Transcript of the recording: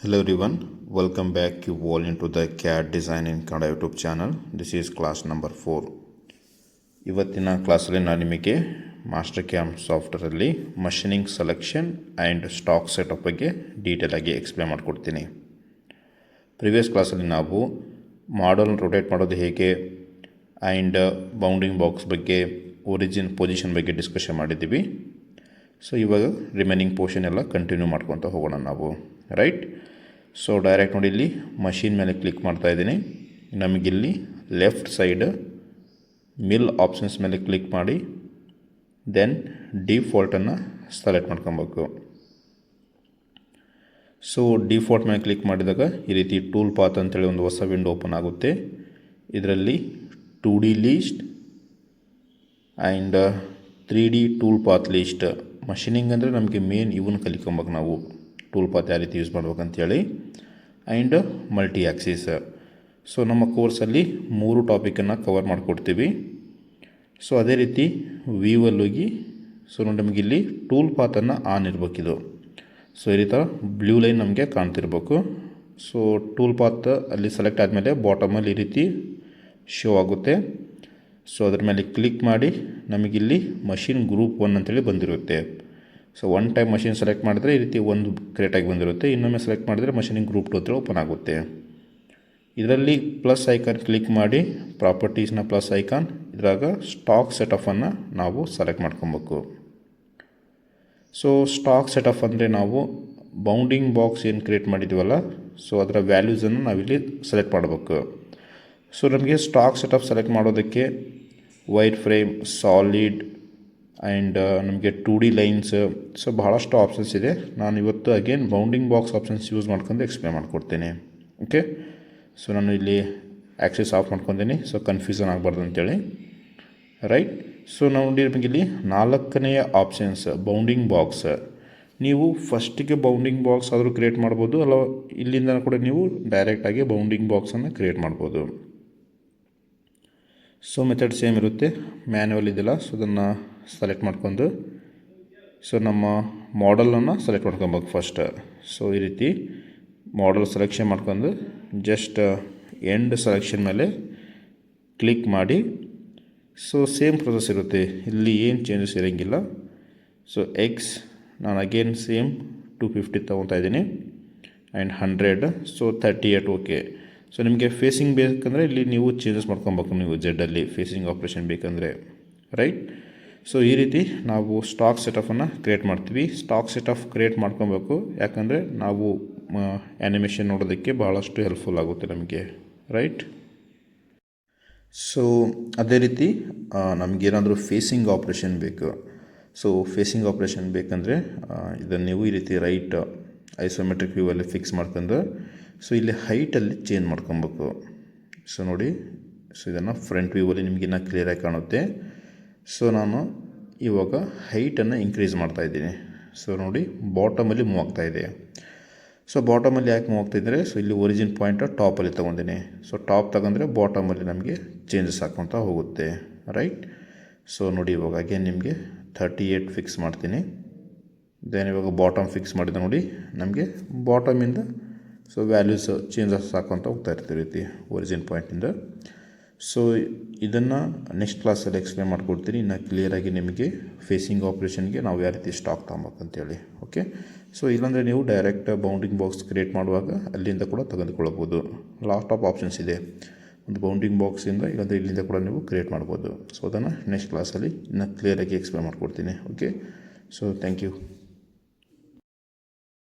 Hello everyone, welcome back you all into the CAD Design in Kannada YouTube channel. This is class number 4. ಇವತ್ತಿನ ಕ್ಲಾಸಲ್ಲಿ ನಾನು ನಿಮಗೆ Mastercam ಸಾಫ್ಟ್ವೇರಲ್ಲಿ machining selection and stock setup ಬಗ್ಗೆ ಡೀಟೇಲಾಗಿ explain ಮಾಡಿಕೊಡ್ತೀನಿ. Previous ಕ್ಲಾಸಲ್ಲಿ ನಾವು ಮಾಡಲ್ ರೊಟೇಟ್ ಮಾಡೋದು ಹೇಗೆ ಆ್ಯಂಡ್ ಬೌಂಡಿಂಗ್ ಬಾಕ್ಸ್ ಬಗ್ಗೆ ಒರಿಜಿನ್ ಪೊಸಿಷನ್ ಬಗ್ಗೆ ಡಿಸ್ಕಷನ್ ಮಾಡಿದ್ದೀವಿ. ಸೊ ಇವಾಗ ರಿಮೈನಿಂಗ್ ಪೋರ್ಷನ್ ಎಲ್ಲ ಕಂಟಿನ್ಯೂ ಮಾಡ್ಕೊತ ಹೋಗೋಣ ನಾವು, ರೈಟ್. ಸೊ ಡೈರೆಕ್ಟ್ ನೋಡಿ ಇಲ್ಲಿ ಮಷಿನ್ ಮೇಲೆ ಕ್ಲಿಕ್ ಮಾಡ್ತಾ ಇದ್ದೀನಿ. ನಮಗಿಲ್ಲಿ ಲೆಫ್ಟ್ ಸೈಡ್ ಮಿಲ್ ಆಪ್ಷನ್ಸ್ ಮೇಲೆ ಕ್ಲಿಕ್ ಮಾಡಿ ದೆನ್ ಡಿಫಾಲ್ಟನ್ನು ಸೆಲೆಕ್ಟ್ ಮಾಡ್ಕೊಬೇಕು. ಸೊ ಡಿಫಾಲ್ಟ್ ಮೇಲೆ ಕ್ಲಿಕ್ ಮಾಡಿದಾಗ ಈ ರೀತಿ ಟೂಲ್ ಪಾತ್ ಅಂತೇಳಿ ಒಂದು ಹೊಸ ವಿಂಡೋ ಓಪನ್ ಆಗುತ್ತೆ. ಇದರಲ್ಲಿ 2D list and 3D tool path list. Machining ಅಂದರೆ ನಮಗೆ ಮೇನ್ ಇವನ್ನ ಕಲಿಕೊಬೇಕು ನಾವು, ಟೂಲ್ ಪಾತ್ ಯಾವ ರೀತಿ ಯೂಸ್ ಮಾಡ್ಬೇಕಂತೇಳಿ, ಆ್ಯಂಡ್ ಮಲ್ಟಿ ಆ್ಯಕ್ಸಿಸ್. ಸೊ ನಮ್ಮ ಕೋರ್ಸಲ್ಲಿ 3 ಟಾಪಿಕನ್ನು ಕವರ್ ಮಾಡಿಕೊಡ್ತೀವಿ. ಸೊ ಅದೇ ರೀತಿ ವ್ಯೂವಲ್ಲಿ ಹೋಗಿ ಸೊ ನಮಗಿಲ್ಲಿ ಟೂಲ್ ಪಾತನ್ನು ಆನ್ ಇರಬೇಕಿದು. ಸೊ ಈ ರೀತಿ ಬ್ಲೂ ಲೈನ್ ನಮಗೆ ಕಾಣ್ತಿರ್ಬೇಕು. ಸೊ ಟೂಲ್ ಪಾತ್ ಅಲ್ಲಿ ಸೆಲೆಕ್ಟ್ ಆದಮೇಲೆ ಬಾಟಮಲ್ಲಿ ಈ ರೀತಿ ಶೋ ಆಗುತ್ತೆ. ಸೊ ಅದ್ರ ಮೇಲೆ ಕ್ಲಿಕ್ ಮಾಡಿ ನಮಗಿಲ್ಲಿ ಮಷಿನ್ ಗ್ರೂಪ್ 1 ಅಂತೇಳಿ ಬಂದಿರುತ್ತೆ. So one time machine select ಮಾಡಿದ್ರೆ ಈ ರೀತಿ ಒಂದು ಕ್ರಿಯೇಟಾಗಿ ಬಂದಿರುತ್ತೆ. ಇನ್ನೊಮ್ಮೆ ಸೆಲೆಕ್ಟ್ ಮಾಡಿದ್ರೆ ಮಷಿನಿಂಗ್ ಗ್ರೂಪ್ 2 ಅಂತೇಳಿ ಓಪನ್ ಆಗುತ್ತೆ. ಇದರಲ್ಲಿ ಪ್ಲಸ್ ಐಕಾನ್ ಕ್ಲಿಕ್ ಮಾಡಿ ಪ್ರಾಪರ್ಟೀಸ್ನ ಪ್ಲಸ್ ಐಕಾನ್, ಇದ್ರಾಗ ಸ್ಟಾಕ್ ಸೆಟಫನ್ನು ನಾವು ಸೆಲೆಕ್ಟ್ ಮಾಡ್ಕೊಬೇಕು. ಸೊ ಸ್ಟಾಕ್ ಸೆಟಫ್ ಅಂದರೆ ನಾವು ಬೌಂಡಿಂಗ್ ಬಾಕ್ಸ್ ಏನು ಕ್ರಿಯೇಟ್ ಮಾಡಿದ್ದೀವಲ್ಲ, ಸೊ ಅದರ ವ್ಯಾಲ್ಯೂಸನ್ನು ನಾವಿಲ್ಲಿ ಸೆಲೆಕ್ಟ್ ಮಾಡಬೇಕು. ಸೊ ನಮಗೆ ಸ್ಟಾಕ್ ಸೆಟಪ್ ಸೆಲೆಕ್ಟ್ ಮಾಡೋದಕ್ಕೆ ವೈರ್ ಫ್ರೇಮ್, ಸಾಲಿಡ್ ಆ್ಯಂಡ್ ನಮಗೆ 2D ಲೈನ್ಸ್, ಸೊ ಬಹಳಷ್ಟು ಆಪ್ಷನ್ಸ್ ಇದೆ. ನಾನು ಇವತ್ತು again bounding box options use ಮಾಡ್ಕೊಂಡು ಎಕ್ಸ್ಪ್ಲೇನ್ ಮಾಡ್ಕೊಡ್ತೀನಿ. ಓಕೆ, ಸೊ ನಾನು ಇಲ್ಲಿ ಆ್ಯಕ್ಸೆಸ್ ಆಫ್ ಮಾಡ್ಕೊತೀನಿ, ಸೊ ಕನ್ಫ್ಯೂಷನ್ ಆಗಬಾರ್ದು ಅಂತೇಳಿ, ರೈಟ್. ಸೊ ನೋಡಿ ನಮಗೆ ಇಲ್ಲಿ 4ನೆಯ ಆಪ್ಷನ್ಸ್ ಬೌಂಡಿಂಗ್ ಬಾಕ್ಸ್. ನೀವು ಫಸ್ಟಿಗೆ ಬೌಂಡಿಂಗ್ ಬಾಕ್ಸ್ ಆದರೂ ಕ್ರಿಯೇಟ್ ಮಾಡ್ಬೋದು, ಅಲ್ಲ ಇಲ್ಲಿಂದ ಕೂಡ ನೀವು ಡೈರೆಕ್ಟಾಗಿ ಬೌಂಡಿಂಗ್ ಬಾಕ್ಸನ್ನು ಕ್ರಿಯೇಟ್ ಮಾಡ್ಬೋದು. ಸೊ ಮೆಥಡ್ ಸೇಮ್ ಇರುತ್ತೆ, ಮ್ಯಾನ್ಯುವಲ್ ಇದೆಯಲ್ಲ, ಸೊ ಅದನ್ನು ಸೆಲೆಕ್ಟ್ ಮಾಡ್ಕೊಂಡು ಸೊ ನಮ್ಮ ಮಾಡಲನ್ನು ಸೆಲೆಕ್ಟ್ ಮಾಡ್ಕೊಬೇಕು ಫಸ್ಟ್. ಸೊ ಈ ರೀತಿ ಮಾಡಲ್ ಸೆಲೆಕ್ಷನ್ ಮಾಡ್ಕೊಂಡು ಜಸ್ಟ್ ಎಂಡ್ ಸೆಲೆಕ್ಷನ್ ಮೇಲೆ ಕ್ಲಿಕ್ ಮಾಡಿ. ಸೊ ಸೇಮ್ ಪ್ರೊಸೆಸ್ ಇರುತ್ತೆ, ಇಲ್ಲಿ ಏನು ಚೇಂಜಸ್ ಇರೋಂಗಿಲ್ಲ. ಸೊ ಎಕ್ಸ್ ನಾನು ಅಗೇನ್ ಸೇಮ್ 250 ತೊಗೊತಾ ಇದ್ದೀನಿ ಆ್ಯಂಡ್ 100, ಸೊ 38 ಓಕೆ. ಸೊ ನಿಮಗೆ ಫೇಸಿಂಗ್ ಬೇಕಂದರೆ ಇಲ್ಲಿ ನೀವು ಚೇಂಜಸ್ ಮಾಡ್ಕೊಬೇಕು, ನೀವು ಜೆಡ್ಡಲ್ಲಿ ಫೇಸಿಂಗ್ ಆಪ್ರೇಷನ್ ಬೇಕಂದರೆ, ರೈಟ್. ಸೊ ಈ ರೀತಿ ನಾವು ಸ್ಟಾಕ್ ಸೆಟಫನ್ನು ಕ್ರಿಯೇಟ್ ಮಾಡ್ತೀವಿ. ಸ್ಟಾಕ್ ಸೆಟಫ್ ಕ್ರಿಯೇಟ್ ಮಾಡ್ಕೊಬೇಕು, ಯಾಕಂದರೆ ನಾವು ಆ್ಯನಿಮೇಷನ್ ನೋಡೋದಕ್ಕೆ ಭಾಳಷ್ಟು ಹೆಲ್ಪ್ಫುಲ್ ಆಗುತ್ತೆ ನಮಗೆ, ರೈಟ್. ಸೊ ಅದೇ ರೀತಿ ನಮಗೇನಾದರೂ ಫೇಸಿಂಗ್ ಆಪ್ರೇಷನ್ ಬೇಕು. ಸೊ ಫೇಸಿಂಗ್ ಆಪ್ರೇಷನ್ ಬೇಕಂದರೆ ಇದನ್ನು ನೀವು ಈ ರೀತಿ ರೈಟ್ ಐಸೋಮೆಟ್ರಿಕ್ ವ್ಯೂವಲ್ಲಿ ಫಿಕ್ಸ್ ಮಾಡ್ಕೊಂಡು ಸೊ ಇಲ್ಲಿ ಹೈಟಲ್ಲಿ ಚೇಂಜ್ ಮಾಡ್ಕೊಬೇಕು. ಸೊ ನೋಡಿ, ಸೊ ಇದನ್ನು ಫ್ರಂಟ್ ವ್ಯೂವಲ್ಲಿ ನಿಮಗಿನ್ನ ಕ್ಲಿಯರಾಗಿ ಕಾಣುತ್ತೆ. ಸೊ ನಾನು ಇವಾಗ ಹೈಟನ್ನು ಇನ್ಕ್ರೀಸ್ ಮಾಡ್ತಾಯಿದ್ದೀನಿ. ಸೊ ನೋಡಿ ಬಾಟಮಲ್ಲಿ ಮೂವ್ ಆಗ್ತಾಯಿದೆ. ಸೊ ಬಾಟಮಲ್ಲಿ ಯಾಕೆ ಮೂವ್ ಆಗ್ತಾಯಿದ್ದಾರೆ, ಸೊ ಇಲ್ಲಿ ಒರಿಜಿನ್ ಪಾಯಿಂಟ್ ಟಾಪಲ್ಲಿ ತೊಗೊಂಡಿನಿ. ಸೊ ಟಾಪ್ ತಗೊಂಡ್ರೆ ಬಾಟಮಲ್ಲಿ ನಮಗೆ ಚೇಂಜಸ್ ಹಾಕ್ಕೊತಾ ಹೋಗುತ್ತೆ, ರೈಟ್. ಸೊ ನೋಡಿ ಇವಾಗ ಅಗೇನ್ ನಿಮಗೆ 38 ಫಿಕ್ಸ್ ಮಾಡ್ತೀನಿ. ದೆನ್ ಇವಾಗ ಬಾಟಮ್ ಫಿಕ್ಸ್ ಮಾಡಿದ ನೋಡಿ, ನಮಗೆ ಬಾಟಮಿಂದ ಸೊ ವ್ಯಾಲ್ಯೂಸ್ ಚೇಂಜಸ್ ಹಾಕ್ಕೊತ ಹೋಗ್ತಾ ಇರ್ತೀವಿ ರೀತಿ ಒರಿಜಿನ್ ಪಾಯಿಂಟಿಂದ. ಸೊ ಇದನ್ನು ನೆಕ್ಸ್ಟ್ ಕ್ಲಾಸಲ್ಲಿ ಎಕ್ಸ್ಪ್ಲೇನ್ ಮಾಡ್ಕೊಡ್ತೀನಿ ಇನ್ನು ಕ್ಲಿಯರಾಗಿ ನಿಮಗೆ ಫೇಸಿಂಗ್ ಆಪ್ರೇಷನ್ಗೆ ನಾವು ಯಾವ ರೀತಿ ಸ್ಟಾಕ್ ತೊಗೊಬೇಕಂತೇಳಿ, ಓಕೆ. ಸೊ ಇಲ್ಲಾಂದರೆ ನೀವು ಡೈರೆಕ್ಟ್ ಬೌಂಡಿಂಗ್ ಬಾಕ್ಸ್ ಕ್ರಿಯೇಟ್ ಮಾಡುವಾಗ ಅಲ್ಲಿಂದ ಕೂಡ ತೆಗೆದುಕೊಳ್ಳಬಹುದು. ಲಾಸ್ಟ್ ಆಫ್ ಆಪ್ಷನ್ಸ್ ಇದೆ, ಒಂದು ಬೌಂಡಿಂಗ್ ಬಾಕ್ಸಿಂದ ಇಲ್ಲಾಂದರೆ ಇಲ್ಲಿಂದ ಕೂಡ ನೀವು ಕ್ರಿಯೇಟ್ ಮಾಡ್ಬೋದು. ಸೊ ಅದನ್ನು ನೆಕ್ಸ್ಟ್ ಕ್ಲಾಸಲ್ಲಿ ಇನ್ನು ಕ್ಲಿಯರಾಗಿ ಎಕ್ಸ್ಪ್ಲೇನ್ ಮಾಡ್ಕೊಡ್ತೀನಿ, ಓಕೆ. So thank you.